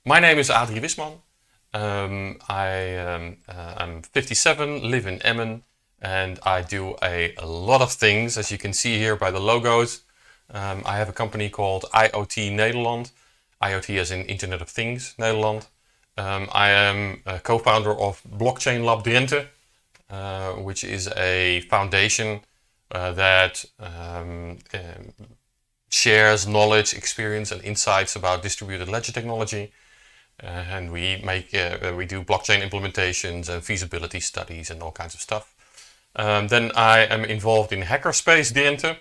My name is Adrie Wisman. I'm 57, live in Emmen, and I do a lot of things, as you can see here by the logos. I have a company called IoT Nederland, IoT as in Internet of Things Nederland. I am a co-founder of Blockchain Lab Drenthe, which is a foundation that shares knowledge, experience, and insights about distributed ledger technology. And we do blockchain implementations and feasibility studies and all kinds of stuff. Then I am involved in Hackerspace Drenthe,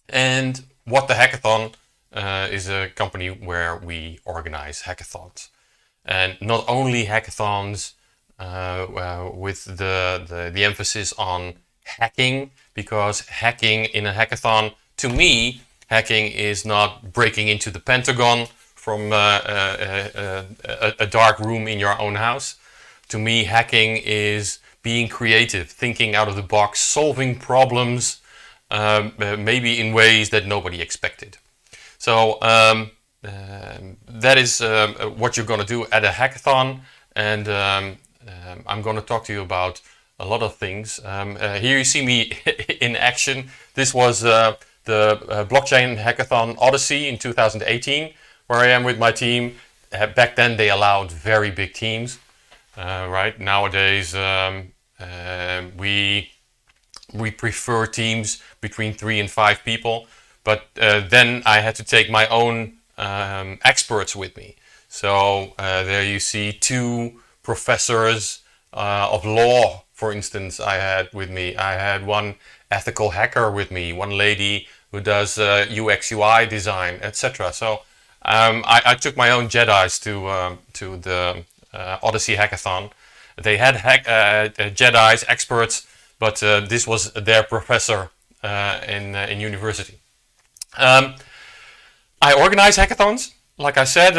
and What the Hackathon is a company where we organize hackathons, and not only hackathons with the emphasis on hacking, because hacking in a hackathon, to me, hacking is not breaking into the Pentagon from a dark room in your own house. To me, hacking is being creative, thinking out of the box, solving problems, maybe in ways that nobody expected. So that is what you're going to do at a hackathon, and I'm going to talk to you about a lot of things. Here you see me in action. This was the Blockchain Hackathon Odyssey in 2018. Where I am with my team. Back then they allowed very big teams, right? Nowadays we prefer teams between 3 and 5 people, but then I had to take my own experts with me. So there you see 2 professors of law, for instance, I had with me. I had one ethical hacker with me, one lady who does UX UI design, etc. So I took my own Jedis to the Odyssey Hackathon. They had Jedis, experts, but this was their professor in university. I organize hackathons. Like I said,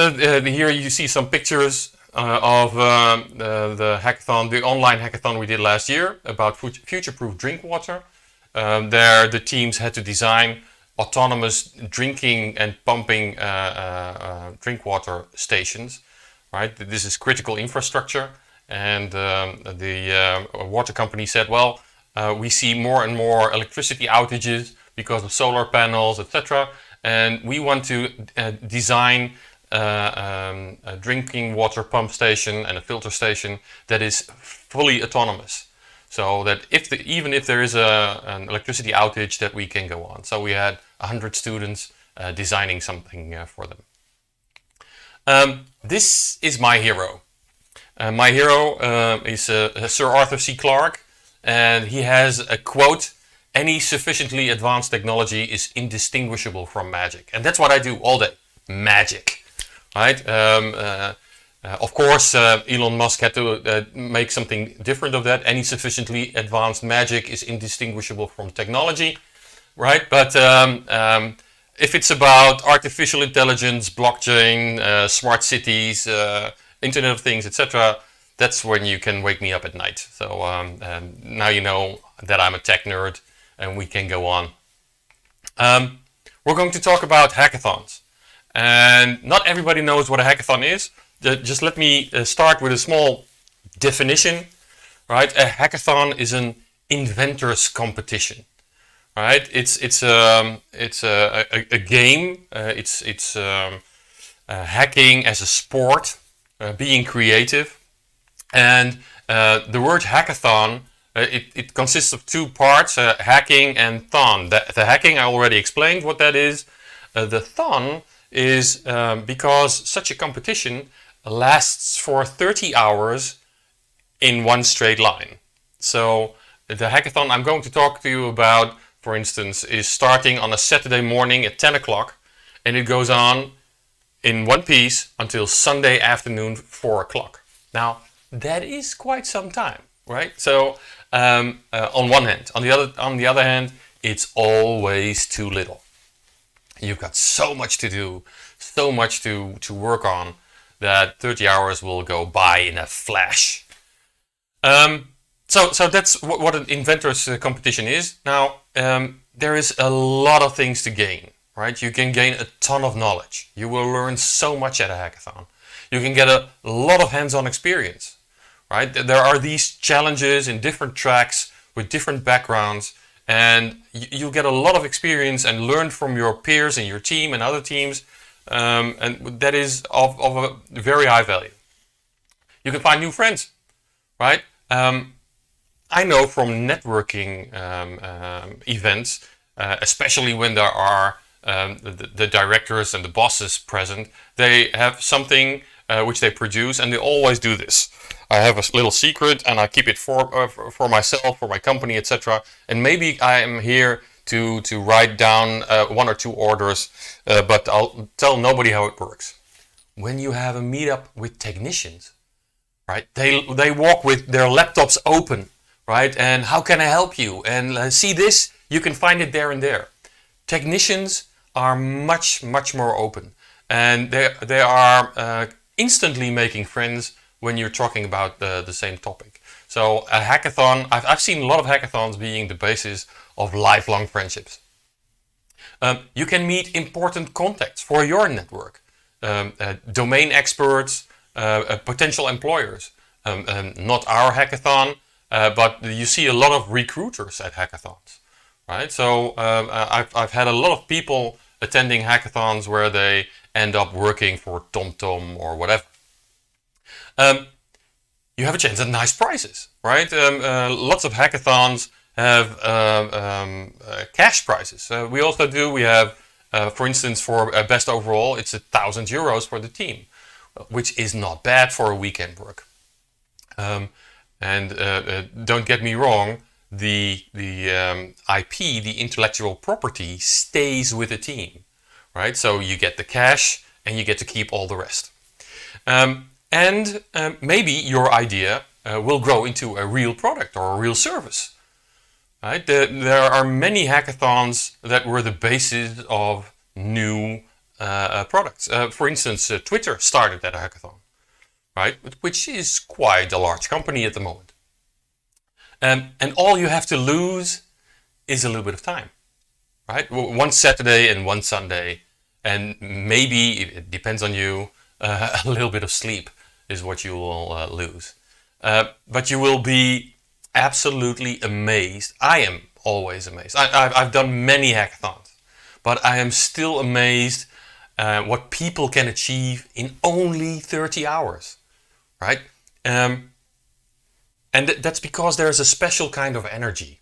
here you see some pictures of the hackathon, the online hackathon we did last year about future-proof drink water. There the teams had to design autonomous drinking and pumping drink water stations, right? This is critical infrastructure, and the water company said, well, we see more and more electricity outages because of solar panels, etc., and we want to design a drinking water pump station and a filter station that is fully autonomous. So that even if there is an electricity outage, that we can go on. So we had 100 students designing something for them. This is my hero. My hero is Sir Arthur C. Clarke, and he has a quote: "Any sufficiently advanced technology is indistinguishable from magic." And that's what I do all day. Magic, right? Of course, Elon Musk had to make something different of that. Any sufficiently advanced magic is indistinguishable from technology, right? But if it's about artificial intelligence, blockchain, smart cities, Internet of Things, etc., that's when you can wake me up at night. So now you know that I'm a tech nerd, and we can go on. We're going to talk about hackathons. And not everybody knows what a hackathon is. Just let me start with a small definition, right? A hackathon is an inventor's competition, right? It's a game. It's hacking as a sport, being creative, and the word hackathon it consists of 2 parts: hacking and thon. The hacking I already explained what that is. The thon is because such a competition lasts for 30 hours in one straight line. So the hackathon I'm going to talk to you about, for instance, is starting on a Saturday morning at 10 o'clock, and it goes on in one piece until Sunday afternoon 4 o'clock. Now that is quite some time, right? So on one hand, on the other hand, it's always too little. You've got so much to do, so much to work on, that 30 hours will go by in a flash. So that's what an inventor's competition is. Now, there is a lot of things to gain, right? You can gain a ton of knowledge. You will learn so much at a hackathon. You can get a lot of hands-on experience, right? There are these challenges in different tracks with different backgrounds, and you get a lot of experience and learn from your peers and your team and other teams, and that is of a very high value. You can find new friends, right? I know from networking events, especially when there are the directors and the bosses present, they have something which they produce, and they always do this. I have a little secret, and I keep it for myself, for my company, etc. And maybe I am here to write down 1 or 2 orders, but I'll tell nobody how it works. When you have a meetup with technicians, right? They walk with their laptops open, right? And how can I help you? And see this, you can find it there and there. Technicians are much more open, and they are instantly making friends when you're talking about the same topic. So a hackathon, I've seen a lot of hackathons being the basis of lifelong friendships. You can meet important contacts for your network, domain experts, potential employers. Not our hackathon, but you see a lot of recruiters at hackathons, right? So I've had a lot of people attending hackathons where they end up working for TomTom or whatever. You have a chance at nice prizes, right? Lots of hackathons have cash prizes. We also do. We have, for instance, for best overall, it's €1,000 for the team, which is not bad for a weekend work. Don't get me wrong, the IP, the intellectual property, stays with the team, right? So you get the cash and you get to keep all the rest. Maybe your idea will grow into a real product or a real service, right? There are many hackathons that were the basis of new products. For instance, Twitter started at a hackathon, right? Which is quite a large company at the moment. And all you have to lose is a little bit of time, right? One Saturday and one Sunday, and maybe, it depends on you, a little bit of sleep is what you will lose. But you will be absolutely amazed. I am always amazed. I've done many hackathons, but I am still amazed what people can achieve in only 30 hours, right? And that's because there's a special kind of energy.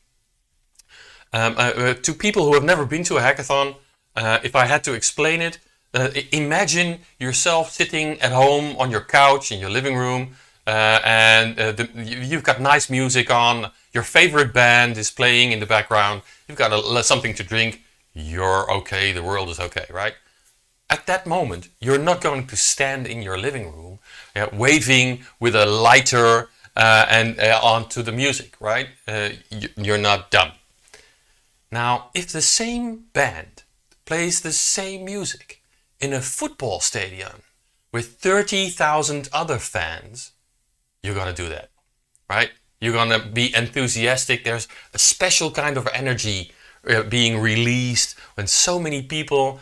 To people who have never been to a hackathon, if I had to explain it, imagine yourself sitting at home on your couch in your living room, you've got nice music on, your favorite band is playing in the background, you've got something to drink, you're okay, the world is okay, right? At that moment, you're not going to stand in your living room waving with a lighter onto the music, right? You're not dumb. Now, if the same band plays the same music in a football stadium with 30,000 other fans, you're gonna do that, right? You're gonna be enthusiastic. There's a special kind of energy being released when so many people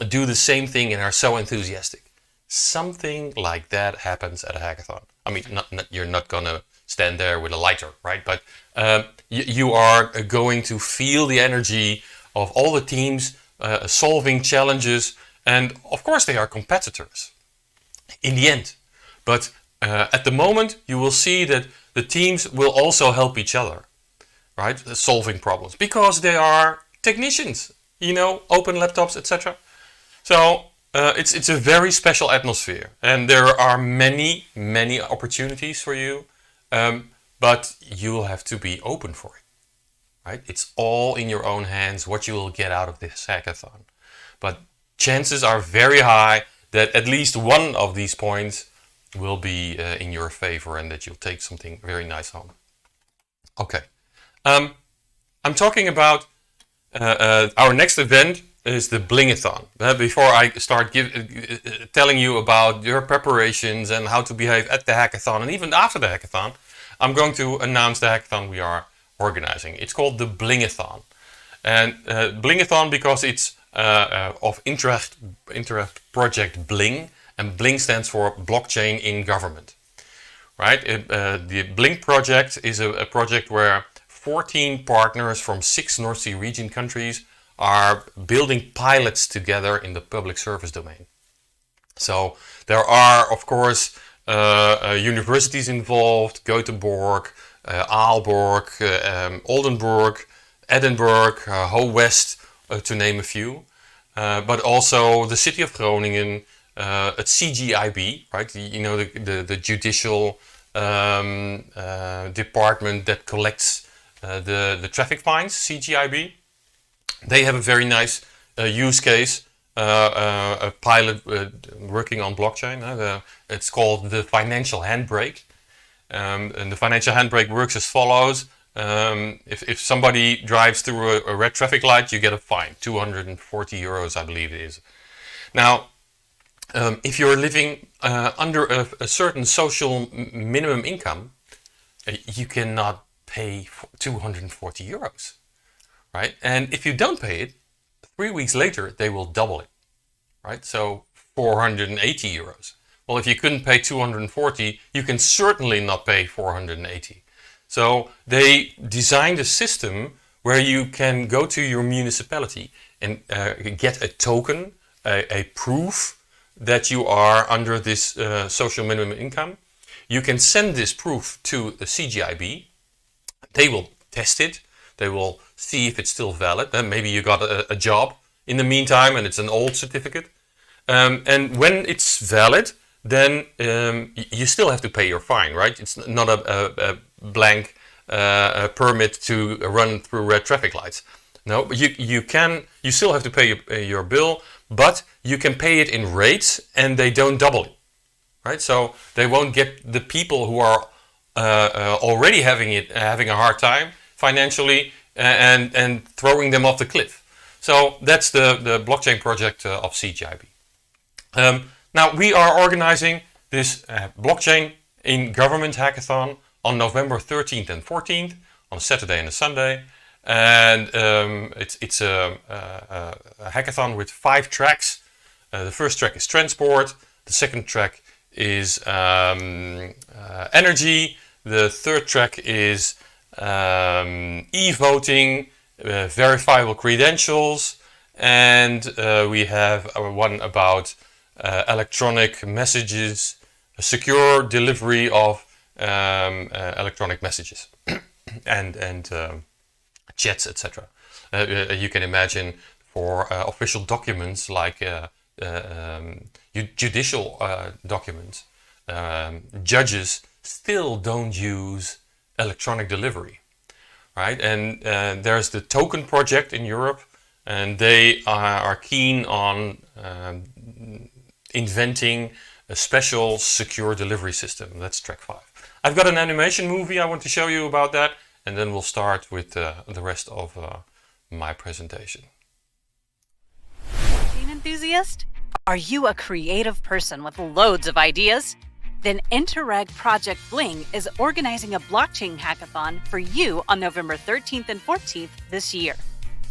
do the same thing and are so enthusiastic. Something like that happens at a hackathon. I mean, you're not gonna stand there with a lighter, right? But you are going to feel the energy of all the teams solving challenges, and of course they are competitors in the end. But at the moment, you will see that the teams will also help each other, right? Solving problems, because they are technicians, open laptops, etc. So it's a very special atmosphere, and there are many opportunities for you, but you'll have to be open for it, right? It's all in your own hands what you will get out of this hackathon. But chances are very high that at least one of these points will be in your favor and that you'll take something very nice home. Okay. I'm talking about our next event is the Blingathon. Before I start telling you about your preparations and how to behave at the hackathon and even after the hackathon, I'm going to announce the hackathon we are organizing. It's called the Blingathon. And Blingathon because it's of Interest Project Bling, and Blink stands for Blockchain in Government. Right? The Blink project is a project where 14 partners from 6 North Sea region countries are building pilots together in the public service domain. So there are, of course, universities involved: Göteborg, Aalborg, Oldenburg, Edinburgh, Ho West, to name a few. But also the city of Groningen, at CGIB, right? You know, the judicial department that collects the traffic fines, CGIB. They have a very nice use case, a pilot working on blockchain. It's called the financial handbrake. And the financial handbrake works as follows. If somebody drives through a red traffic light, you get a fine, 240 euros, I believe it is. Now, if you're living under a certain social minimum income, you cannot pay 240 euros, right? And if you don't pay it, 3 weeks later, they will double it, right? So 480 euros. Well, if you couldn't pay 240, you can certainly not pay 480. So they designed a system where you can go to your municipality and get a token, a proof that you are under this social minimum income. You can send this proof to the CGIB. They will test it. They will see if it's still valid. Then maybe you got a job in the meantime and it's an old certificate. And when it's valid, then you still have to pay your fine, right? It's not a blank permit to run through red traffic lights. No, you still have to pay your bill, but you can pay it in rates and they don't double it, right? So they won't get the people who are already having a hard time financially and throwing them off the cliff. So that's the blockchain project of CGIB. Now we are organizing this blockchain in government hackathon on November 13th and 14th, on a Saturday and a Sunday. And it's a hackathon with 5 tracks. The first track is transport. The second track is energy. The third track is e-voting, verifiable credentials. And we have one about electronic messages, secure delivery of electronic messages and chats, etc. You can imagine for official documents like judicial documents, judges still don't use electronic delivery, right? And there's the token project in Europe, and they are keen on inventing a special secure delivery system. That's track 5. I've got an animation movie I want to show you about that, and then we'll start with the rest of my presentation. Blockchain enthusiast? Are you a creative person with loads of ideas? Then Interreg Project Bling is organizing a blockchain hackathon for you on November 13th and 14th this year.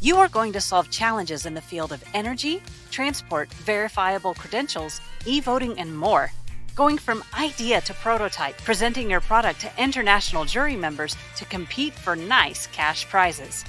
You are going to solve challenges in the field of energy, transport, verifiable credentials, e-voting, and more. Going from idea to prototype, presenting your product to international jury members to compete for nice cash prizes.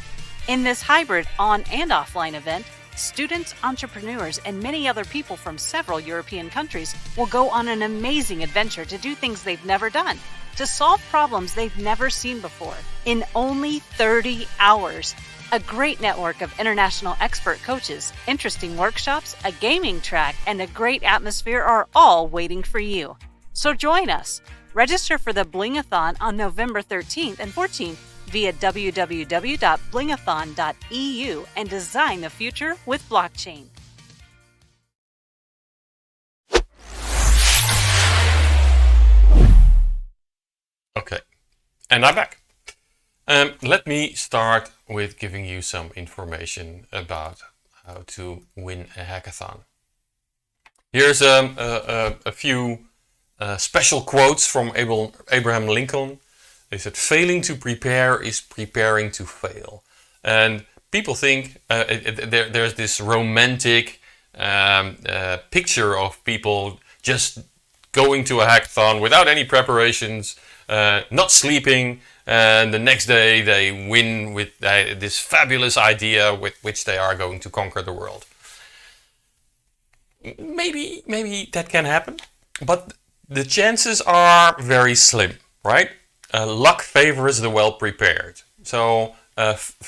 In this hybrid on and offline event, students, entrepreneurs, and many other people from several European countries will go on an amazing adventure to do things they've never done, to solve problems they've never seen before, in only 30 hours. A great network of international expert coaches, interesting workshops, a gaming track, and a great atmosphere are all waiting for you. So join us. Register for the Blingathon on November 13th and 14th via www.blingathon.eu and design the future with blockchain. Okay, and I'm back. Let me start with giving you some information about how to win a hackathon. Here's a few special quotes from Abraham Lincoln. He said, "Failing to prepare is preparing to fail." And people think there's this romantic picture of people just going to a hackathon without any preparations, not sleeping, and the next day they win with this fabulous idea with which they are going to conquer the world. Maybe that can happen, but the chances are very slim, right? Luck favors the well-prepared. So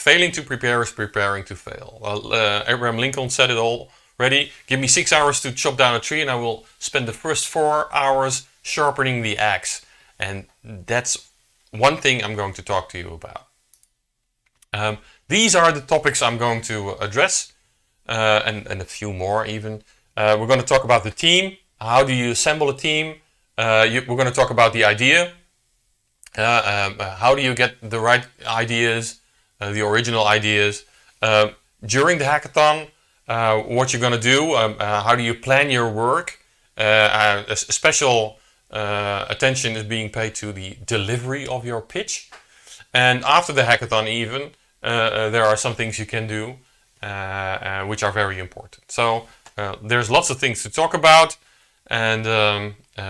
failing to prepare is preparing to fail. Abraham Lincoln said it already. Give me 6 hours to chop down a tree and I will spend the first 4 hours sharpening the axe. And that's one thing I'm going to talk to you about. These are the topics I'm going to address, and a few more even. We're going to talk about the team. How do you assemble a team? We're going to talk about the idea. How do you get the right ideas, the original ideas? During the hackathon, what you're going to do, how do you plan your work? A special attention is being paid to the delivery of your pitch. And after the hackathon even, there are some things you can do which are very important. So there's lots of things to talk about, and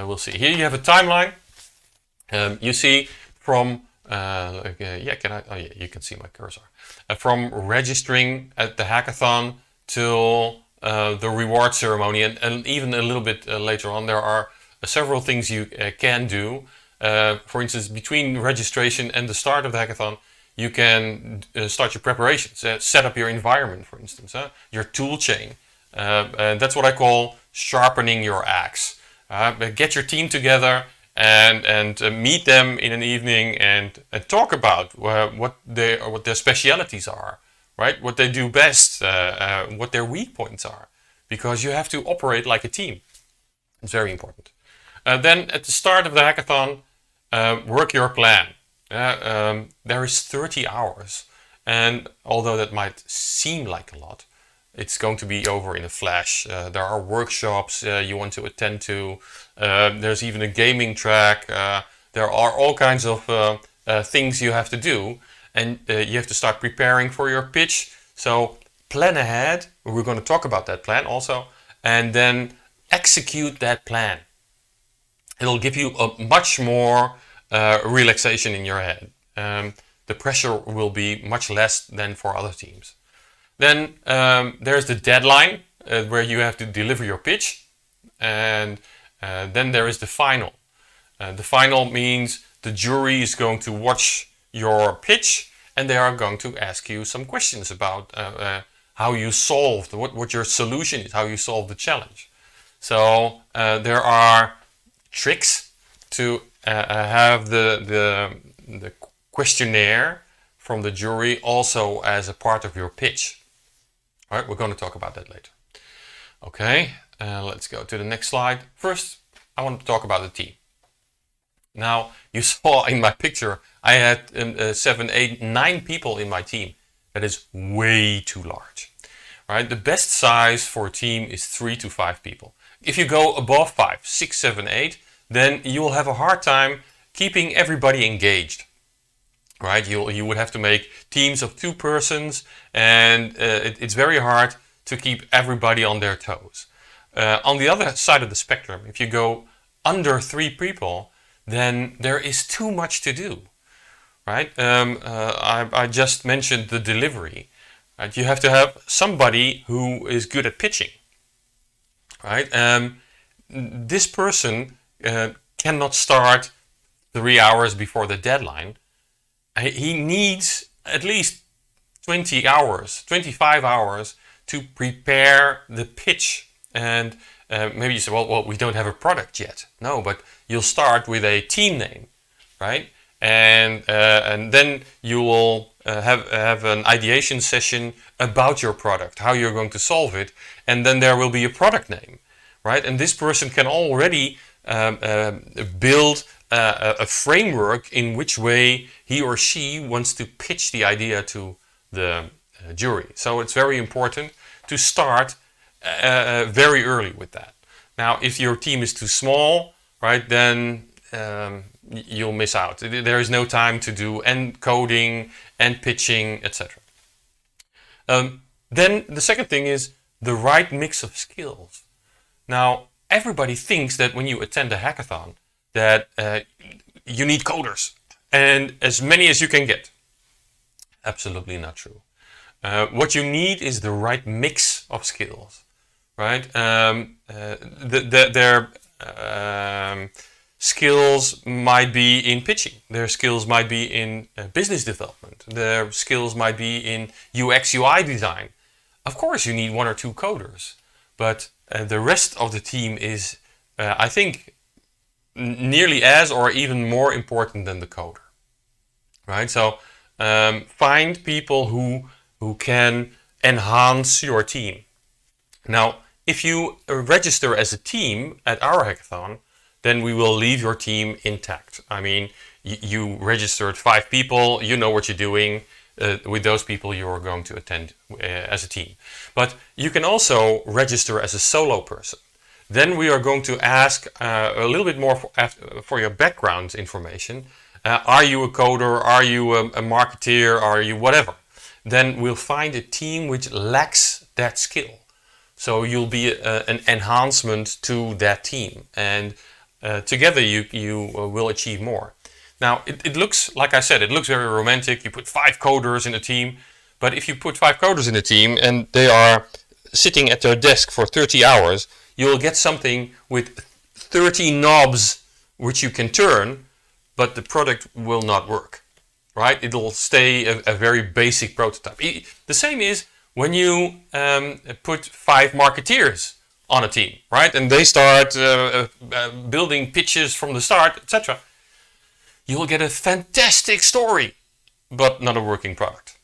we'll see. Here you have a timeline. You see from you can see my cursor. From registering at the hackathon till the reward ceremony, and even a little bit later on, there are several things you can do. For instance, between registration and the start of the hackathon, you can start your preparations, set up your environment, for instance, your tool chain. And that's what I call sharpening your axe. Get your team together and meet them in an evening and talk about what their specialities are, right? What they do best, what their weak points are, because you have to operate like a team. It's very important. Then at the start of the hackathon, work your plan. There is 30 hours, and although that might seem like a lot, it's going to be over in a flash. There are workshops you want to attend to. There's even a gaming track. There are all kinds of things you have to do, and you have to start preparing for your pitch. So plan ahead. We're going to talk about that plan also, and then execute that plan. It'll give you a much more relaxation in your head. The pressure will be much less than for other teams. Then there's the deadline where you have to deliver your pitch, and then there is the final. The final means the jury is going to watch your pitch, and they are going to ask you some questions about how you solved, what your solution is, how you solve the challenge. So there are tricks to have the questionnaire from the jury also as a part of your pitch. All right, we're going to talk about that later. Okay, let's go to the next slide. First, I want to talk about the team. Now, you saw in my picture, I had 7, 8, 9 people in my team. That is way too large. Right? The best size for a team is 3 to 5 people. If you go above 5, 6, 7, 8, then you will have a hard time keeping everybody engaged. Right? You would have to make teams of 2 persons, and it's very hard to keep everybody on their toes. On the other side of the spectrum, if you go under 3 people, then there is too much to do. Right? I just mentioned the delivery. Right? You have to have somebody who is good at pitching. Right? This person cannot start 3 hours before the deadline. He needs at least 20 hours, 25 hours to prepare the pitch. And maybe you say, well, we don't have a product yet. No, but you'll start with a team name, right? And then you will have an ideation session about your product, how you're going to solve it. And then there will be a product name, right? And this person can already build a framework in which way he or she wants to pitch the idea to the jury. So it's very important to start very early with that. Now, if your team is too small, right, then you'll miss out. There is no time to do end coding and pitching, etc. Then the second thing is the right mix of skills. Now, everybody thinks that when you attend a hackathon that you need coders and as many as you can get. Absolutely not true. What you need is the right mix of skills, right? Their skills might be in pitching. Their skills might be in business development. Their skills might be in UX UI design. Of course, you need 1 or 2 coders, but the rest of the team is, I think, nearly as or even more important than the coder, right? So find people who can enhance your team. Now, if you register as a team at our hackathon, then we will leave your team intact. I mean, you registered 5 people, you know what you're doing. With those people you are going to attend as a team. But you can also register as a solo person. Then we are going to ask a little bit more for your background information. Are you a coder? Are you a marketeer? Are you whatever? Then we'll find a team which lacks that skill. So you'll be an enhancement to that team. And together you will achieve more. Now, it looks, like I said, it looks very romantic. You put 5 coders in a team. But if you put 5 coders in a team and they are sitting at their desk for 30 hours, you'll get something with 30 knobs which you can turn, but the product will not work, right? It'll stay a very basic prototype. The same is when you put 5 marketeers on a team, right? And they start building pitches from the start, etc. You will get a fantastic story, but not a working product.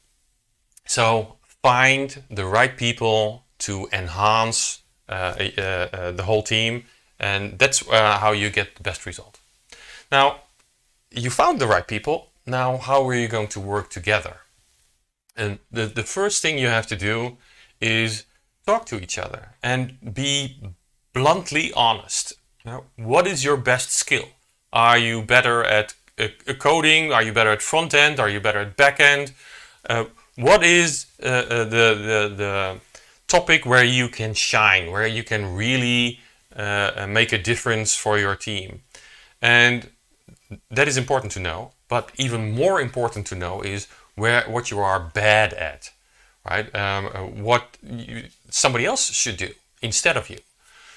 So find the right people to enhance the whole team, and that's how you get the best result. Now, you found the right people. Now, how are you going to work together? And the first thing you have to do is talk to each other and be bluntly honest. Now, what is your best skill? Are you better at coding? Are you better at front end? Are you better at back end? What is the topic where you can shine, where you can really make a difference for your team? And that is important to know, but even more important to know is what you are bad at, right? What somebody else should do instead of you.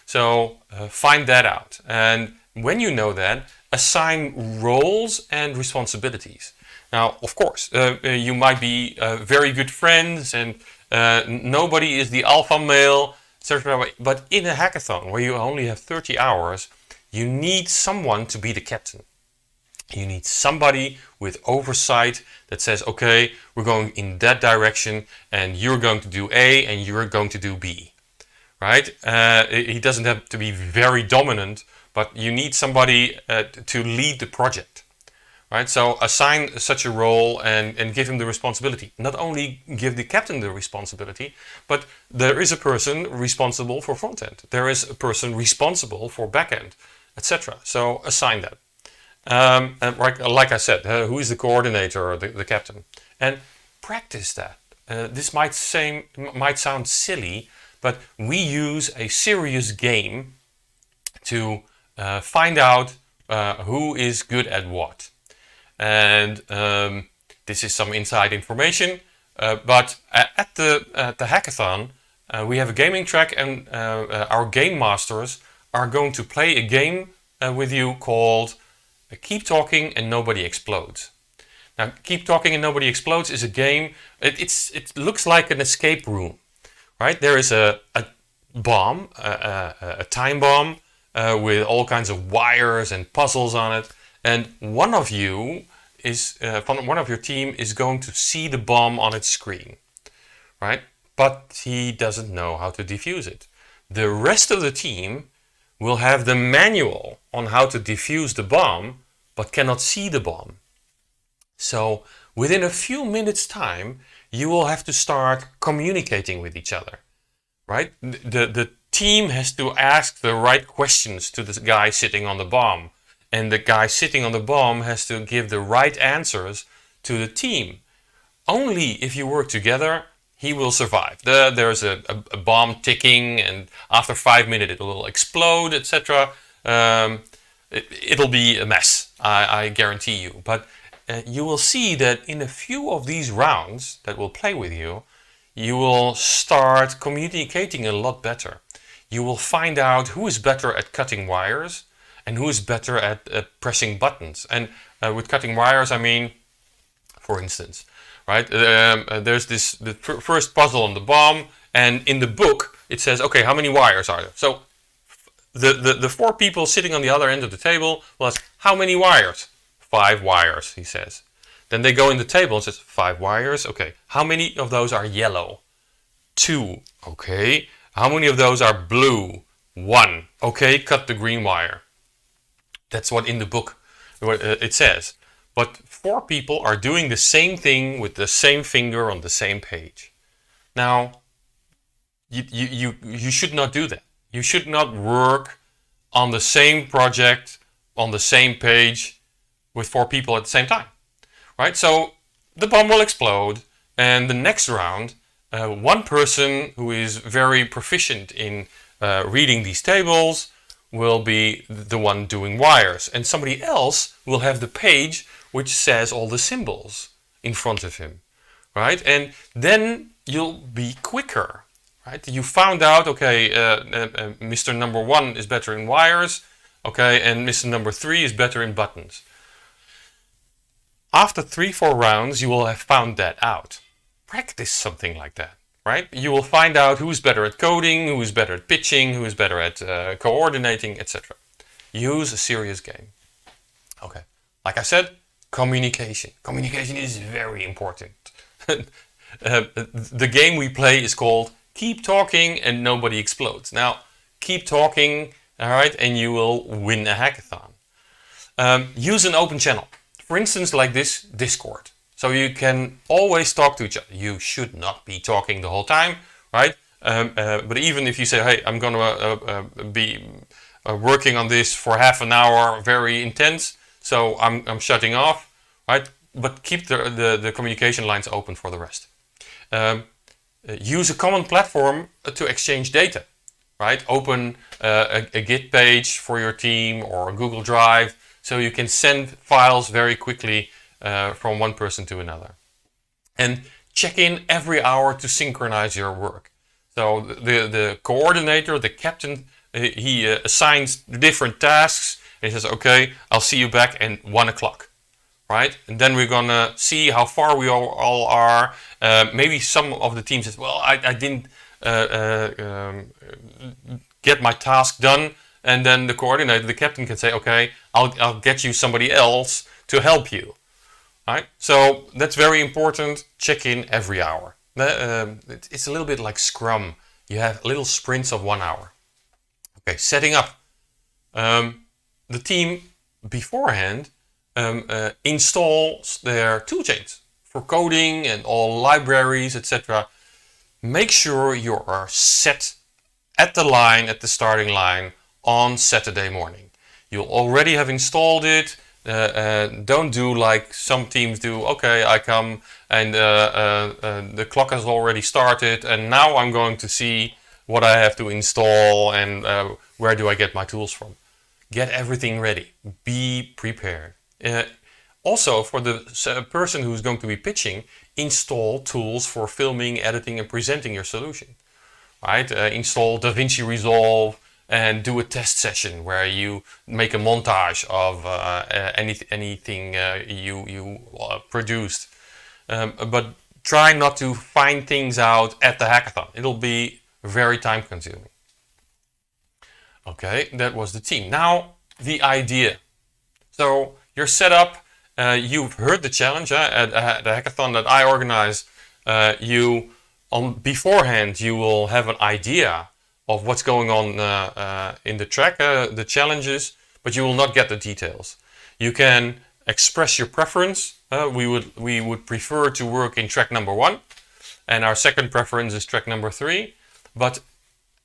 So find that out. And when you know that, assign roles and responsibilities. Now, of course, you might be very good friends and nobody is the alpha male, etc. But in a hackathon where you only have 30 hours, you need someone to be the captain. You need somebody with oversight that says, okay, we're going in that direction and you're going to do A and you're going to do B, right? He doesn't have to be very dominant, but you need somebody to lead the project, right? So assign such a role and give him the responsibility. Not only give the captain the responsibility, but there is a person responsible for front end. There is a person responsible for back end, etc. So assign that. And like I said, who is the coordinator or the captain? And practice that. This might sound silly, but we use a serious game to find out who is good at what. And this is some inside information, but at the hackathon we have a gaming track, and our game masters are going to play a game with you called Keep Talking and Nobody Explodes. Now, Keep Talking and Nobody Explodes is a game, it looks like an escape room, right? There is a bomb, a time bomb, with all kinds of wires and puzzles on it, and one of you is one of your team is going to see the bomb on its screen, right? But he doesn't know how to defuse it. The rest of the team will have the manual on how to defuse the bomb, but cannot see the bomb. So within a few minutes time, you will have to start communicating with each other, right? The team has to ask the right questions to the guy sitting on the bomb, and the guy sitting on the bomb has to give the right answers to the team. Only if you work together he will survive. There's a bomb ticking, and after 5 minutes it will explode, etc. It'll be a mess, I guarantee you. But you will see that in a few of these rounds that will play with you, you will start communicating a lot better. You will find out who is better at cutting wires and who is better at pressing buttons. And with cutting wires, I mean, for instance, right? There's the first puzzle on the bomb, and in the book it says, okay, how many wires are there? So the 4 people sitting on the other end of the table will ask, how many wires? 5 wires, he says. Then they go in the table and says, 5 wires. Okay, how many of those are yellow? 2. Okay, how many of those are blue? 1. Okay, cut the green wire. That's what in the book it says. But 4 people are doing the same thing with the same finger on the same page. Now, you should not do that. You should not work on the same project on the same page with 4 people at the same time, right? So the bomb will explode, and the next round, one person who is very proficient in reading these tables will be the one doing wires, and somebody else will have the page which says all the symbols in front of him, right? And then you'll be quicker, right? You found out, okay, Mr. Number 1 is better in wires, okay, and Mr. Number 3 is better in buttons. After 3-4 rounds, you will have found that out. Practice something like that, right? You will find out who's better at coding, who's better at pitching, who's better at coordinating, etc. Use a serious game. Okay, like I said, communication. Communication is very important. The game we play is called Keep Talking and Nobody Explodes. Now, keep talking, all right, and you will win a hackathon. Use an open channel. For instance, like this Discord. So you can always talk to each other. You should not be talking the whole time, right? But even if you say, hey, I'm going to be working on this for half an hour, very intense, so I'm shutting off, right? But keep the communication lines open for the rest. Use a common platform to exchange data, right? Open a Git page for your team or a Google Drive, so you can send files very quickly from one person to another. And check in every hour to synchronize your work. So the coordinator, the captain, he assigns different tasks. And he says, okay, I'll see you back at 1 o'clock. Right? And then we're gonna see how far we all are. Maybe some of the team says, well, I didn't get my task done. And then the coordinator, the captain, can say, okay, I'll get you somebody else to help you. Right? So that's very important. Check in every hour. It's a little bit like Scrum. You have little sprints of 1 hour. Okay, setting up. The team beforehand installs their toolchains for coding and all libraries, etc. Make sure you are set at the line, at the starting line, on Saturday morning. You'll already have installed it. Don't do like some teams do. Okay, I come and the clock has already started, and now I'm going to see what I have to install and where do I get my tools from. Get everything ready. Be prepared. Also, for the person who's going to be pitching, install tools for filming, editing, and presenting your solution. Right? Install DaVinci Resolve and do a test session where you make a montage of anything you produced. But try not to find things out at the hackathon. It'll be very time consuming. Okay, that was the team. Now, the idea. So you're set up, you've heard the challenge at the hackathon that I organize. Beforehand, you will have an idea of what's going on in the track, the challenges, but you will not get the details. You can express your preference. We would prefer to work in track number 1, and our second preference is track number 3. But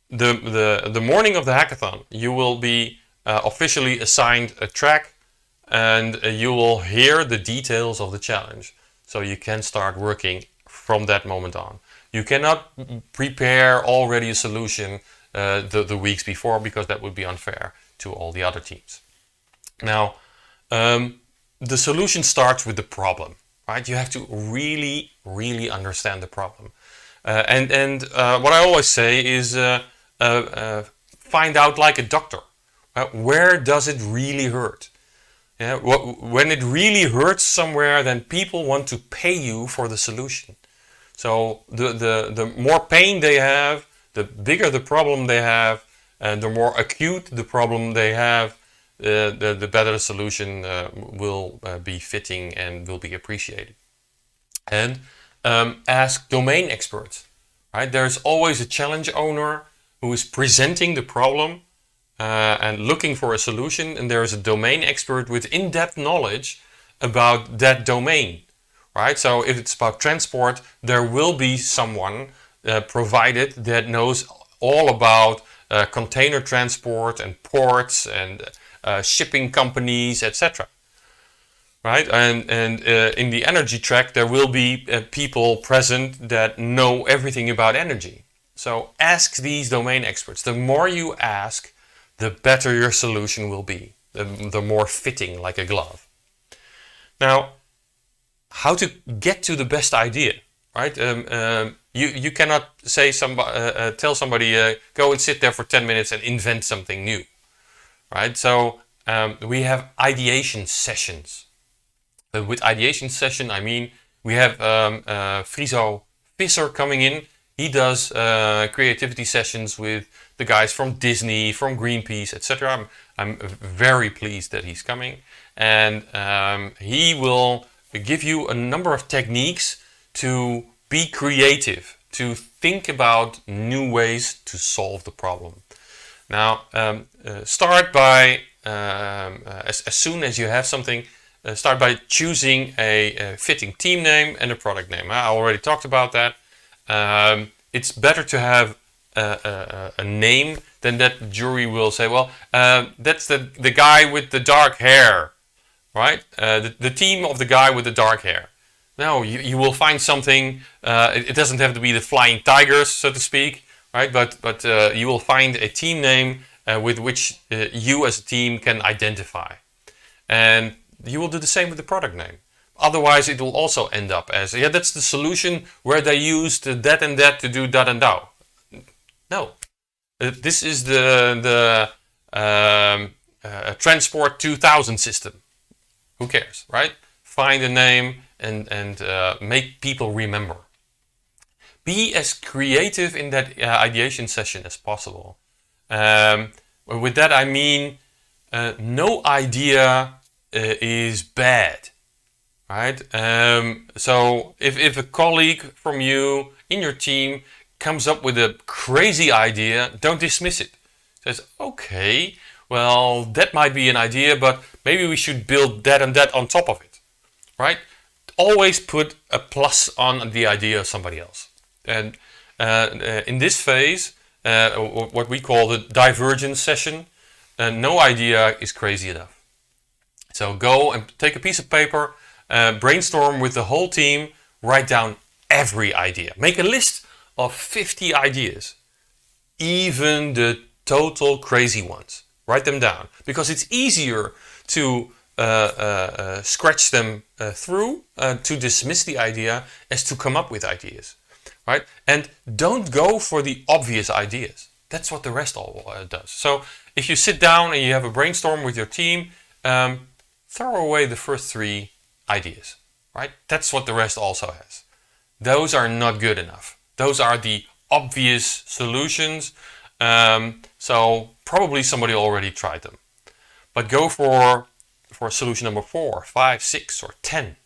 the morning of the hackathon, you will be officially assigned a track, and you will hear the details of the challenge. So you can start working from that moment on. You cannot prepare already a solution the weeks before, because that would be unfair to all the other teams. Now, the solution starts with the problem, right? You have to really, really understand the problem. And what I always say is find out like a doctor. Where does it really hurt? Yeah, when it really hurts somewhere, then people want to pay you for the solution. So the more pain they have, the bigger the problem they have, and the more acute the problem they have, the better the solution will be fitting and will be appreciated. And ask domain experts. Right? There's always a challenge owner who is presenting the problem and looking for a solution, and there is a domain expert with in-depth knowledge about that domain. Right? So if it's about transport, there will be someone provided that knows all about container transport and ports and shipping companies, etc. Right? And in the energy track, there will be people present that know everything about energy. So ask these domain experts. The more you ask, the better your solution will be, the more fitting, like a glove. Now, how to get to the best idea, right? You cannot say tell somebody go and sit there for 10 minutes and invent something new, right? So we have ideation sessions. With ideation session, I mean we have Friso Visser coming in. He does creativity sessions with the guys from Disney, from Greenpeace, etc. I'm very pleased that he's coming, and he will give you a number of techniques to be creative, to think about new ways to solve the problem. Now, start by, as soon as you have something, start by choosing a fitting team name and a product name. I already talked about that. It's better to have a name than that the jury will say, well, that's the guy with the dark hair, right? The team of the guy with the dark hair. No, you will find something. It doesn't have to be the Flying Tigers, so to speak, right? But you will find a team name with which you as a team can identify. And you will do the same with the product name. Otherwise, it will also end up as, yeah, that's the solution where they used that and that to do that and that. No, this is the Transport 2000 system. Who cares, right? Find a name and make people remember. Be as creative in that ideation session as possible. With that I mean no idea is bad. Right? So if a colleague from you in your team comes up with a crazy idea, don't dismiss it. Says, okay, well, that might be an idea, but maybe we should build that and that on top of it. Right? Always put a plus on the idea of somebody else. And in this phase, what we call the divergence session, no idea is crazy enough. So go and take a piece of paper, brainstorm with the whole team, write down every idea. Make a list of 50 ideas, even the total crazy ones. Write them down, because it's easier to scratch them through, to dismiss the idea, as to come up with ideas. Right? And don't go for the obvious ideas. That's what the rest all does. So if you sit down and you have a brainstorm with your team, throw away the first 3 ideas, right? That's what the rest also has. Those are not good enough. Those are the obvious solutions. So probably somebody already tried them. But go for solution number 4, 5, 6, or 10.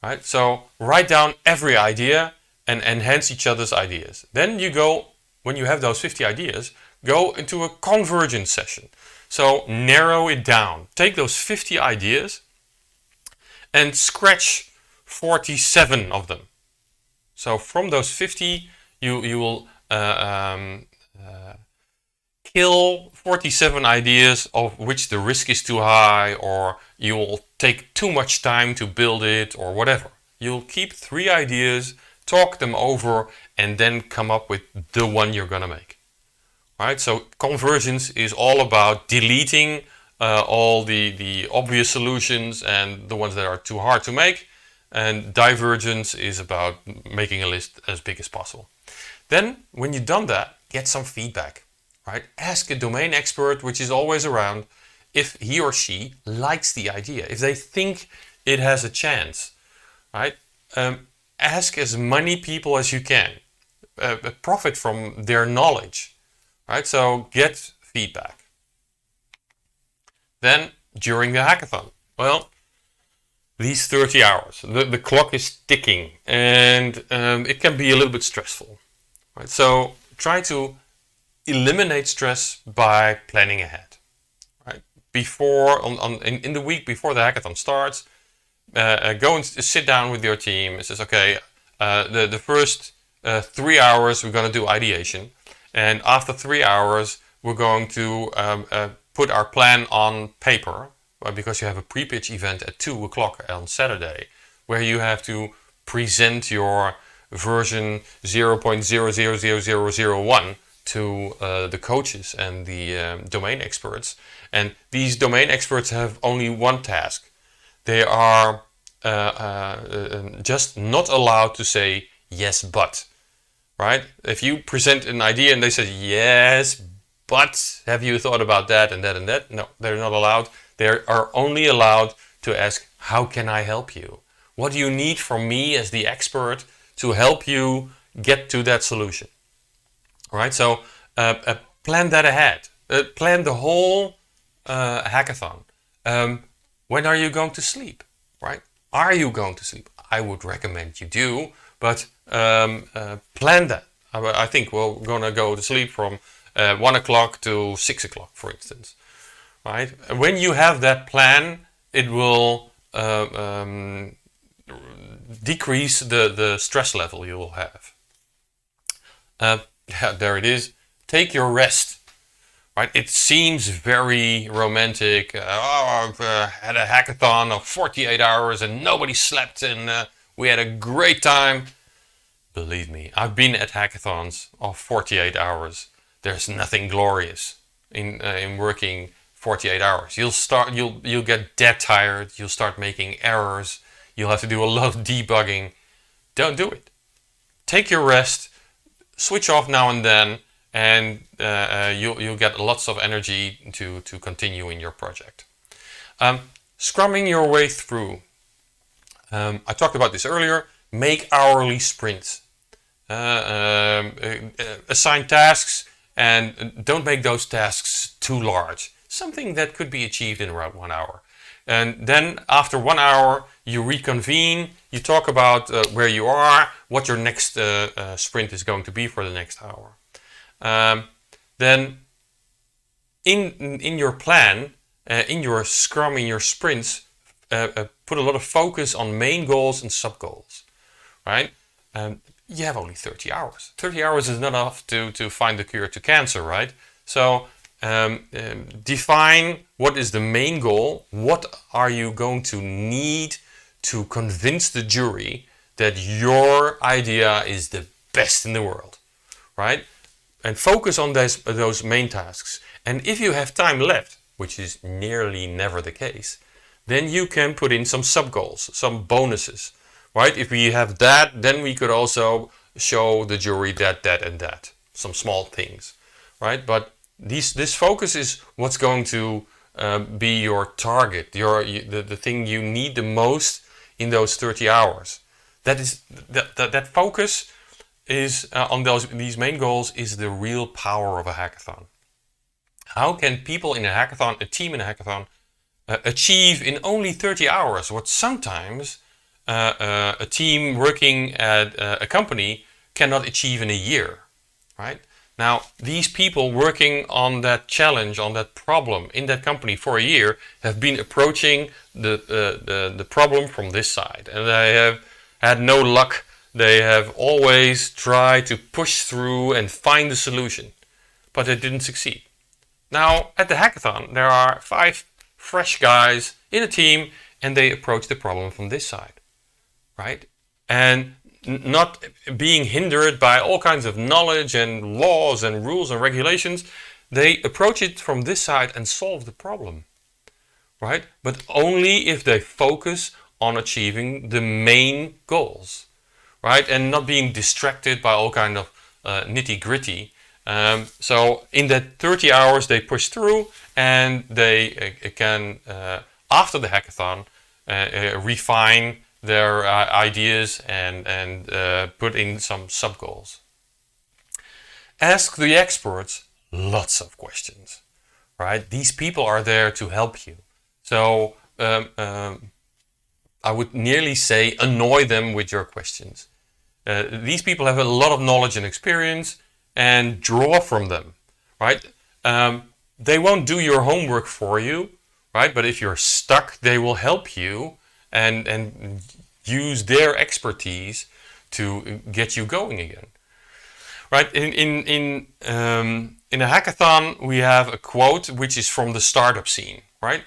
Right? So write down every idea and enhance each other's ideas. Then you go, when you have those 50 ideas, go into a convergence session. So narrow it down. Take those 50 ideas and scratch 47 of them. So from those 50, you will kill 47 ideas of which the risk is too high, or you will take too much time to build it, or whatever. You'll keep 3 ideas talk them over, and then come up with the one you're gonna make. Right? So convergence is all about deleting all the obvious solutions and the ones that are too hard to make, and divergence is about making a list as big as possible. Then, when you've done that, get some feedback. Right? Ask a domain expert, which is always around, if he or she likes the idea, if they think it has a chance. Right? Ask as many people as you can. Profit from their knowledge. Right? So get feedback. Then, during the hackathon, well, these 30 hours, the clock is ticking, and it can be a little bit stressful. Right? So try to eliminate stress by planning ahead. Right? Before, in the week before the hackathon starts, go and sit down with your team and says, okay, the first 3 hours we're going to do ideation, and after 3 hours we're going to put our plan on paper, because you have a pre-pitch event at 2 o'clock on Saturday, where you have to present your version 0.000001 to the coaches and the domain experts. And these domain experts have only one task. They are just not allowed to say yes but. Right? If you present an idea and they say yes but have you thought about that and that and that? No, they're not allowed. They are only allowed to ask, how can I help you? What do you need from me as the expert to help you get to that solution? All right, so plan that ahead. Plan the whole hackathon. When are you going to sleep? Right? Are you going to sleep? I would recommend you do, but plan that. I think we're going to go to sleep from 1 o'clock to 6 o'clock, for instance. Right? When you have that plan, it will decrease the stress level you will have. Yeah, there it is. Take your rest. Right? It seems very romantic. I've had a hackathon of 48 hours and nobody slept, and we had a great time. Believe me, I've been at hackathons of 48 hours. There's nothing glorious in working 48 hours. You'll get dead tired. You'll start making errors. You'll have to do a lot of debugging. Don't do it. Take your rest. Switch off now and then, and you'll get lots of energy to continue in your project. Scrumming your way through. I talked about this earlier. Make hourly sprints. Assign tasks, and don't make those tasks too large. Something that could be achieved in around 1 hour. And then after 1 hour, you reconvene, you talk about where you are, what your next sprint is going to be for the next hour. Then in your plan, in your scrum, in your sprints, put a lot of focus on main goals and sub goals, right? You have only 30 hours. 30 hours is not enough to find the cure to cancer, right? So define what is the main goal. What are you going to need to convince the jury that your idea is the best in the world, right? And focus on those main tasks. And if you have time left, which is nearly never the case, then you can put in some sub-goals, some bonuses, right? If we have that, then we could also show the jury that, and that, some small things, right? But this focus is what's going to be your target, the thing you need the most in those 30 hours. That focus is on these main goals is the real power of a hackathon. How can people in a hackathon, a team in a hackathon, achieve in only 30 hours what sometimes a team working at a company cannot achieve in a year, right? Now, these people working on that challenge, on that problem in that company for a year have been approaching the problem from this side, and they have had no luck. They have always tried to push through and find a solution, but they didn't succeed. Now, at the hackathon, there are 5 fresh guys in a team, and they approach the problem from this side, right? And not being hindered by all kinds of knowledge and laws and rules and regulations. They approach it from this side and solve the problem, right? But only if they focus on achieving the main goals, right? And not being distracted by all kind of nitty gritty. So in that 30 hours they push through, and they can, after the hackathon, refine their ideas and put in some sub goals. Ask the experts lots of questions, right? These people are there to help you. So I would nearly say annoy them with your questions. These people have a lot of knowledge and experience, and draw from them, right? They won't do your homework for you, right? But if you're stuck, they will help you and use their expertise to get you going again, right? In a hackathon, we have a quote which is from the startup scene, right?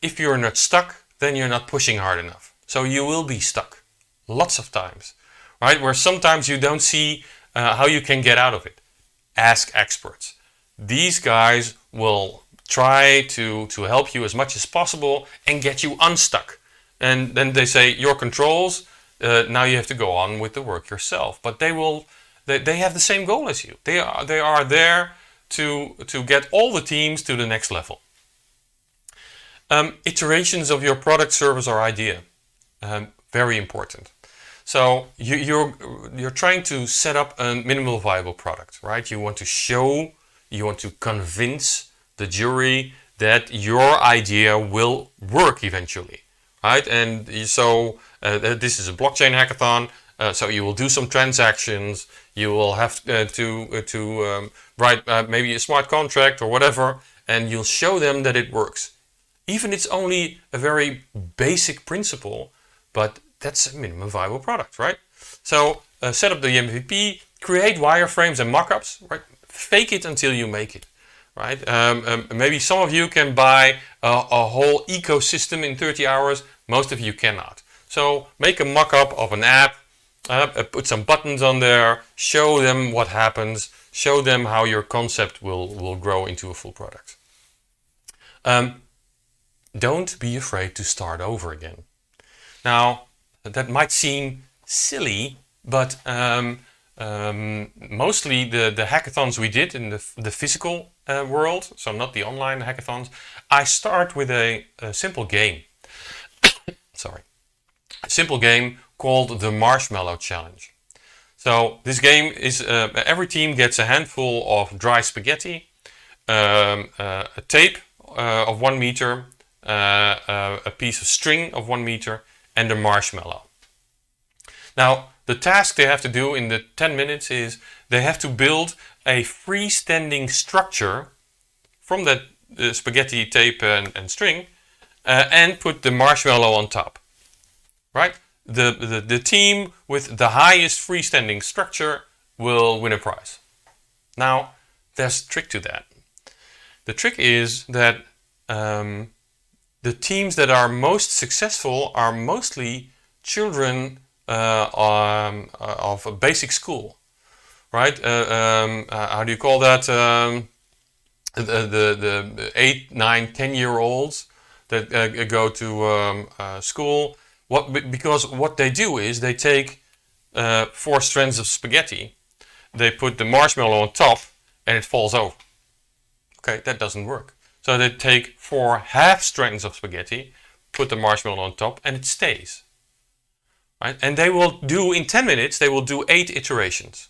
If you're not stuck, then you're not pushing hard enough. So you will be stuck lots of times, right? Where sometimes you don't see how you can get out of it. Ask experts. These guys will try to help you as much as possible and get you unstuck. And then they say, your controls, now you have to go on with the work yourself. But they have the same goal as you. They are there to get all the teams to the next level. Iterations of your product, service, or idea. Very important. So you're trying to set up a minimal viable product, right? You want to convince the jury that your idea will work eventually, right? And so this is a blockchain hackathon. So you will do some transactions. You will have to write maybe a smart contract or whatever, and you'll show them that it works. Even it's only a very basic principle, but that's a minimum viable product, right? So set up the MVP, create wireframes and mockups, right? Fake it until you make it, right? Maybe some of you can buy a whole ecosystem in 30 hours. Most of you cannot. So make a mockup of an app, put some buttons on there, show them what happens, show them how your concept will grow into a full product. Don't be afraid to start over again. Now, that might seem silly, but mostly the hackathons we did in the physical world, so not the online hackathons, I start with a simple game. Sorry. A simple game called the Marshmallow Challenge. So this game is, every team gets a handful of dry spaghetti, a tape of 1 meter, a piece of string of 1 meter, and a marshmallow. Now, the task they have to do in the 10 minutes is they have to build a freestanding structure from that spaghetti, tape, and string, and put the marshmallow on top. Right? The team with the highest freestanding structure will win a prize. Now, there's a trick to that. The trick is that the teams that are most successful are mostly children of a basic school, right? How do you call that? The 8, 9, 10-year-olds that go to school. Because what they do is they take 4 strands of spaghetti, they put the marshmallow on top, and it falls over. Okay, that doesn't work. So they take 4 half strands of spaghetti, put the marshmallow on top, and it stays. Right? And they will do, in 10 minutes, they will do 8 iterations.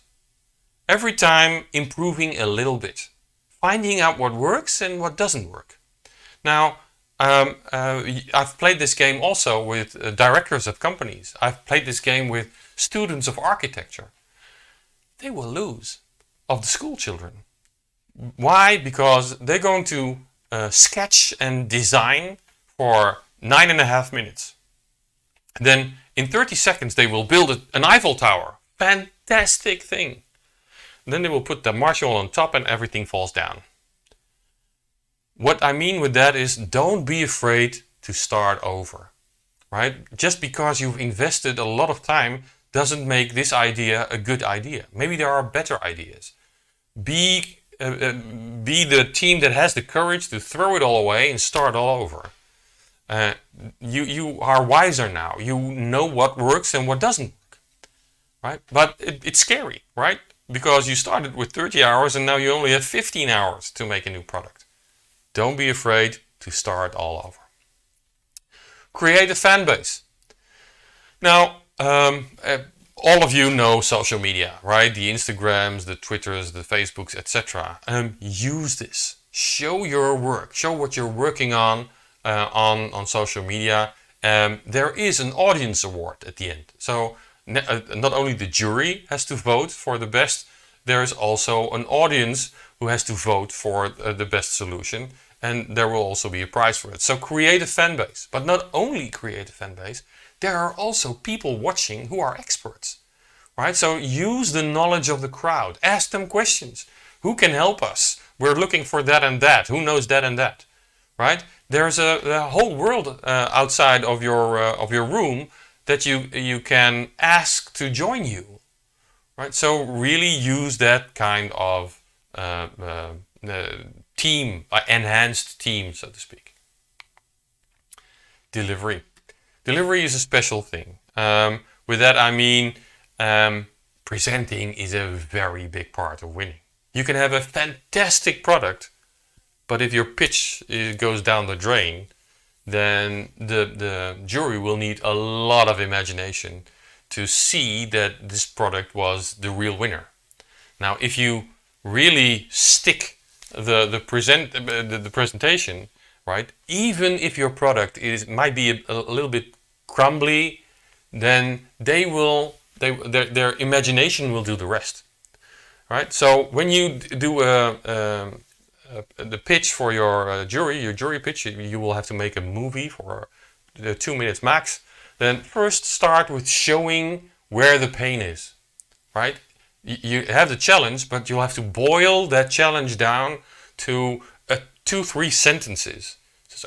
Every time improving a little bit. Finding out what works and what doesn't work. Now, I've played this game also with directors of companies. I've played this game with students of architecture. They will lose of the school children. Why? Because they're going to sketch and design for 9.5 minutes. Then in 30 seconds they will build an Eiffel Tower. Fantastic thing. And then they will put the marshmallow on top and everything falls down. What I mean with that is don't be afraid to start over. Right? Just because you've invested a lot of time doesn't make this idea a good idea. Maybe there are better ideas. Be the team that has the courage to throw it all away and start all over. You are wiser now. You know what works and what doesn't work, right? But it's scary, right? Because you started with 30 hours and now you only have 15 hours to make a new product. Don't be afraid to start all over. Create a fan base. Now, all of you know social media, right? The Instagrams, the Twitters, the Facebooks, etc. Use this. Show your work. Show what you're working on social media. There is an audience award at the end. So not only the jury has to vote for the best, there is also an audience who has to vote for the best solution. And there will also be a prize for it. So create a fan base. But not only create a fan base, there are also people watching who are experts, right? So use the knowledge of the crowd. Ask them questions. Who can help us? We're looking for that and that. Who knows that and that, right? There's a whole world outside of your room that you can ask to join you, right? So really use that kind of team, enhanced team, so to speak. Delivery. Delivery is a special thing. With that I mean presenting is a very big part of winning. You can have a fantastic product, but if your pitch goes down the drain, then the jury will need a lot of imagination to see that this product was the real winner. Now, if you really stick the presentation, right? Even if your product might be a little bit crumbly, then their imagination will do the rest, right? So when you do the pitch for your jury pitch, you will have to make a movie for 2 minutes max. Then first start with showing where the pain is, right? You have the challenge, but you'll have to boil that challenge down to 2-3 sentences.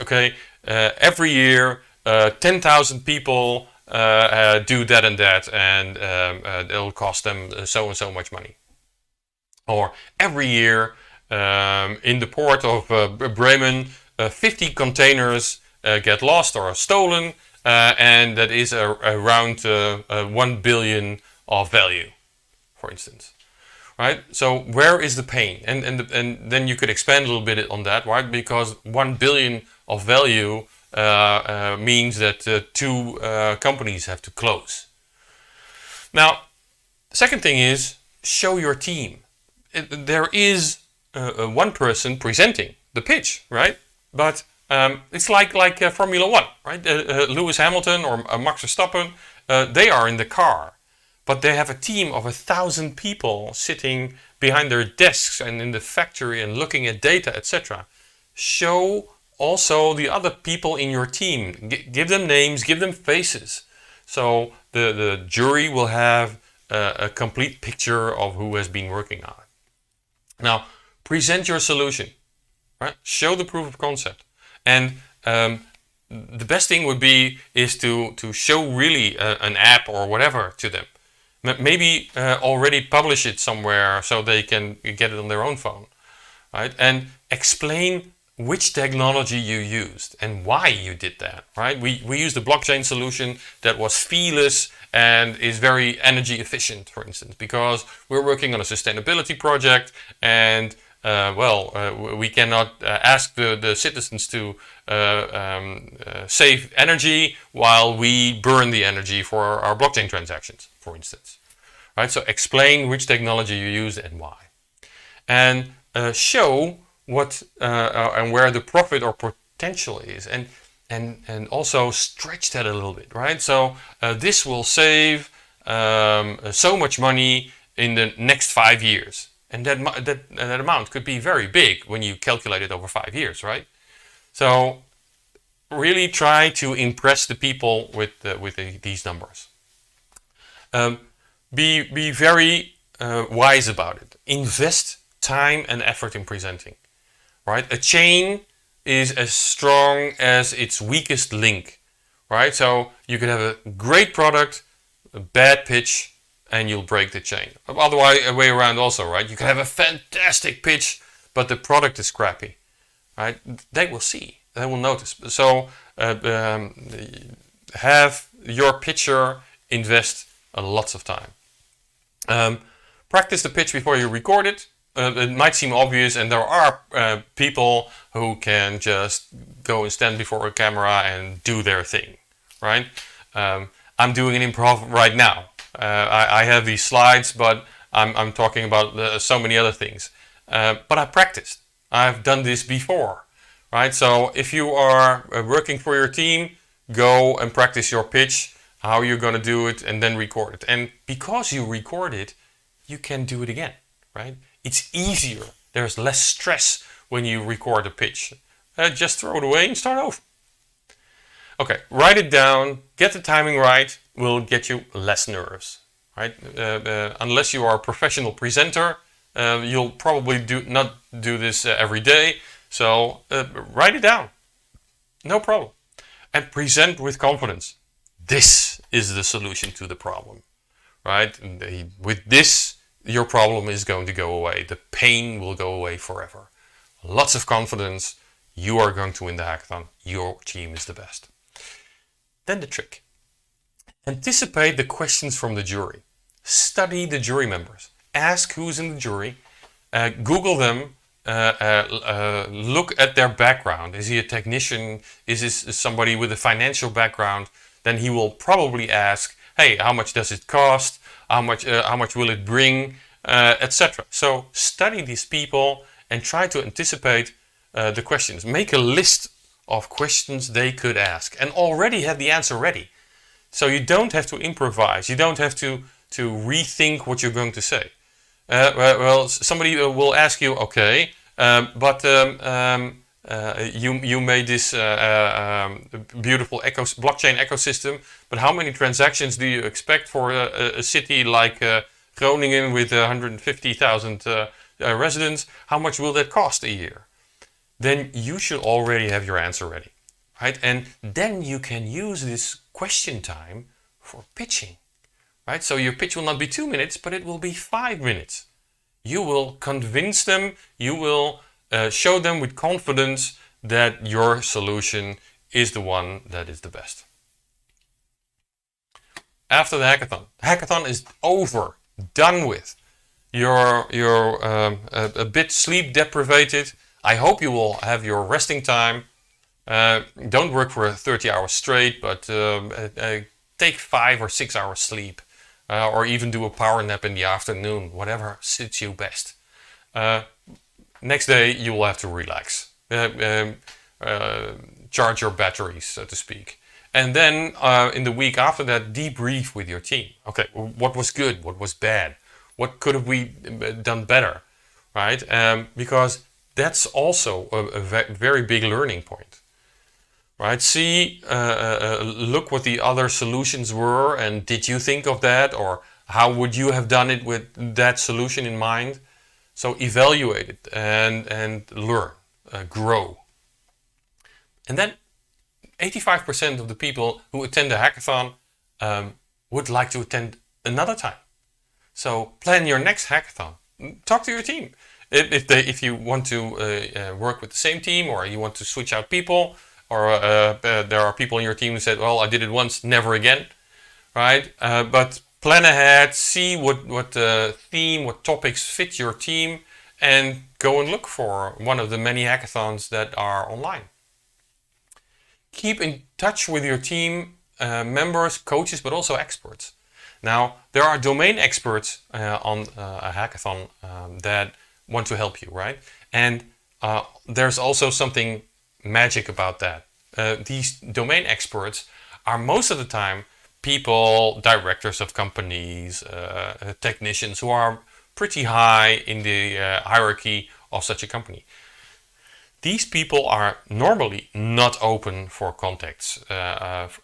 Okay, every year 10,000 people do that and that, and it'll cost them so and so much money. Or every year in the port of Bremen 50 containers get lost or stolen, and that is around 1 billion of value, for instance. Right? So where is the pain? And then you could expand a little bit on that, right? Because 1 billion of value means that 2 companies have to close. Now, the second thing is show your team. There is one person presenting the pitch, right? But it's like Formula One, right? Lewis Hamilton or Max Verstappen, they are in the car. But they have a team of 1,000 people sitting behind their desks and in the factory and looking at data, etc. Show also the other people in your team. Give them names, give them faces. So the jury will have a complete picture of who has been working on it. Now, present your solution. Right? Show the proof of concept. And the best thing would be is to show really an app or whatever to them. Maybe already publish it somewhere so they can get it on their own phone, right? And explain which technology you used and why you did that, right? We used a blockchain solution that was feeless and is very energy efficient, for instance, because we're working on a sustainability project, and we cannot ask the citizens to save energy while we burn the energy for our blockchain transactions, for instance. Right? So explain which technology you use and why, and show what and where the profit or potential is, and also stretch that a little bit, right? So this will save so much money in the next 5 years, and that amount could be very big when you calculate it over 5 years, right? So really try to impress the people with these numbers. Be very wise about it. Invest time and effort in presenting, right? A chain is as strong as its weakest link, right? So you could have a great product, a bad pitch and you'll break the chain. Otherwise, way around also, right? You can have a fantastic pitch, but the product is crappy, right? They will see, they will notice. So have your pitcher invest lots of time. Practice the pitch before you record it. It might seem obvious, and there are people who can just go and stand before a camera and do their thing, right? I'm doing an improv right now. I have these slides, but I'm talking about so many other things. But I practiced. I've done this before, right? So if you are working for your team, go and practice your pitch, how you're going to do it, and then record it. And because you record it, you can do it again, right? It's easier. There's less stress when you record a pitch. Just throw it away and start over. Okay, write it down, get the timing right, will get you less nerves, right? Unless you are a professional presenter, you'll probably not do this every day. So write it down, no problem. And present with confidence. This is the solution to the problem, right? With this, your problem is going to go away. The pain will go away forever. Lots of confidence. You are going to win the hackathon. Your team is the best. Then the trick. Anticipate the questions from the jury. Study the jury members. Ask who's in the jury. Google them. Look at their background. Is he a technician? Is this somebody with a financial background? Then he will probably ask, hey, how much does it cost? How much will it bring? Etc. So study these people and try to anticipate the questions. Make a list of questions they could ask and already have the answer ready. So you don't have to improvise. You don't have to rethink what you're going to say. Well, somebody will ask you, okay, but you made this beautiful blockchain ecosystem, but how many transactions do you expect for a city like Groningen with 150,000 residents? How much will that cost a year? Then you should already have your answer ready, right? And then you can use this question time for pitching, right? So your pitch will not be 2 minutes, but it will be 5 minutes. You will convince them, you will show them with confidence that your solution is the one that is the best. After the hackathon is over, done with. You're a bit sleep deprived. I hope you will have your resting time. Don't work for 30 hours straight, but take 5 or 6 hours sleep. Or even do a power nap in the afternoon, whatever suits you best. Next day you will have to relax, charge your batteries, so to speak. And then in the week after that, debrief with your team. Okay, what was good? What was bad? What could have we done better, right? Because that's also a very big learning point. Right? See, look what the other solutions were, and did you think of that, or how would you have done it with that solution in mind? So evaluate it and learn, grow. And then 85% of the people who attend a hackathon would like to attend another time. So plan your next hackathon. Talk to your team. If you want to work with the same team, or you want to switch out people, or there are people in your team who said, well, I did it once, never again, right? But plan ahead, see what theme, what topics fit your team, and go and look for one of the many hackathons that are online. Keep in touch with your team members, coaches, but also experts. Now, there are domain experts on a hackathon that want to help you, right? And there's also something magic about that. These domain experts are most of the time people, directors of companies, technicians who are pretty high in the hierarchy of such a company. These people are normally not open for contacts,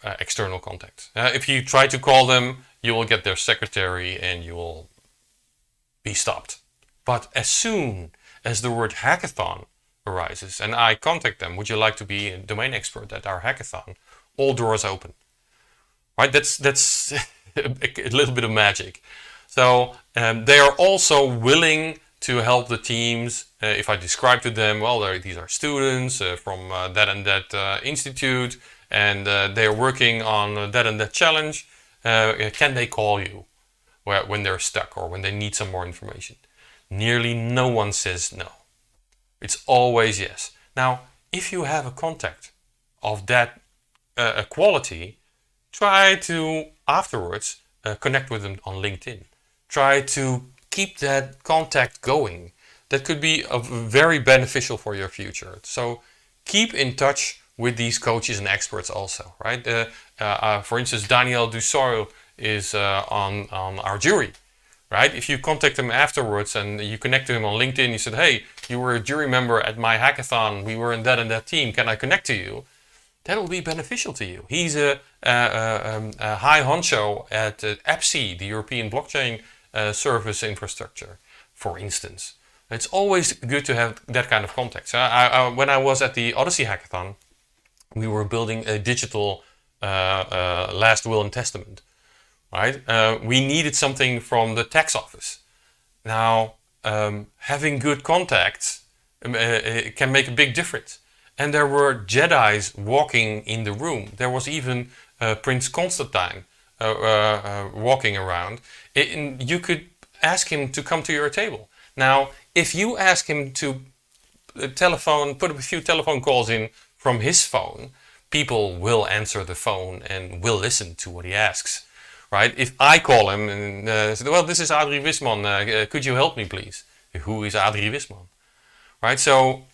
external contacts. If you try to call them, you will get their secretary and you will be stopped. But as soon as the word hackathon arises and I contact them, would you like to be a domain expert at our hackathon? All doors open. Right? That's a little bit of magic. So they are also willing to help the teams. If I describe to them, well, these are students from that and that institute, and they are working on that and that challenge. Can they call you when they're stuck or when they need some more information? Nearly no one says no. It's always yes. Now, if you have a contact of that quality, try to afterwards connect with them on LinkedIn. Try to keep that contact going. That could be very beneficial for your future. So keep in touch with these coaches and experts also, right? For instance, Daniel Dussoil is on our jury, right? If you contact him afterwards and you connect to him on LinkedIn, you said, hey, you were a jury member at my hackathon, we were in that and that team, can I connect to you? That will be beneficial to you. He's a high honcho at EPSI, the European Blockchain Service Infrastructure, for instance. It's always good to have that kind of contact. So when I was at the Odyssey Hackathon, we were building a digital last will and testament, right? We needed something from the tax office. Now, having good contacts can make a big difference. And there were Jedis walking in the room. There was even Prince Constantine walking around. You could ask him to come to your table. Now, if you ask him to put a few telephone calls in from his phone, people will answer the phone and will listen to what he asks, right? If I call him and say, well, this is Adrie Wisman, could you help me, please? Who is Adrie Wisman, right? So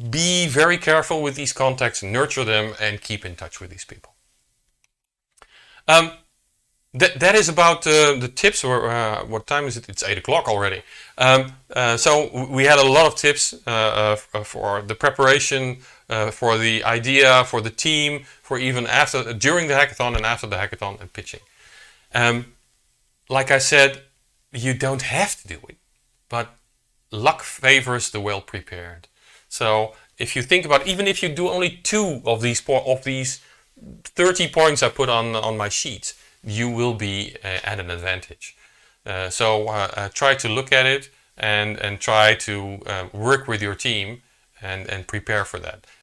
be very careful with these contacts, nurture them, and keep in touch with these people. That is about the tips. What time is it? It's 8 o'clock already. So we had a lot of tips for the preparation, for the idea, for the team, for even during the hackathon and after the hackathon and pitching. Like I said, you don't have to do it, but luck favors the well prepared. So if you think about, even if you do only 2 of these 30 points I put on my sheet, you will be at an advantage. So try to look at it and try to work with your team and prepare for that.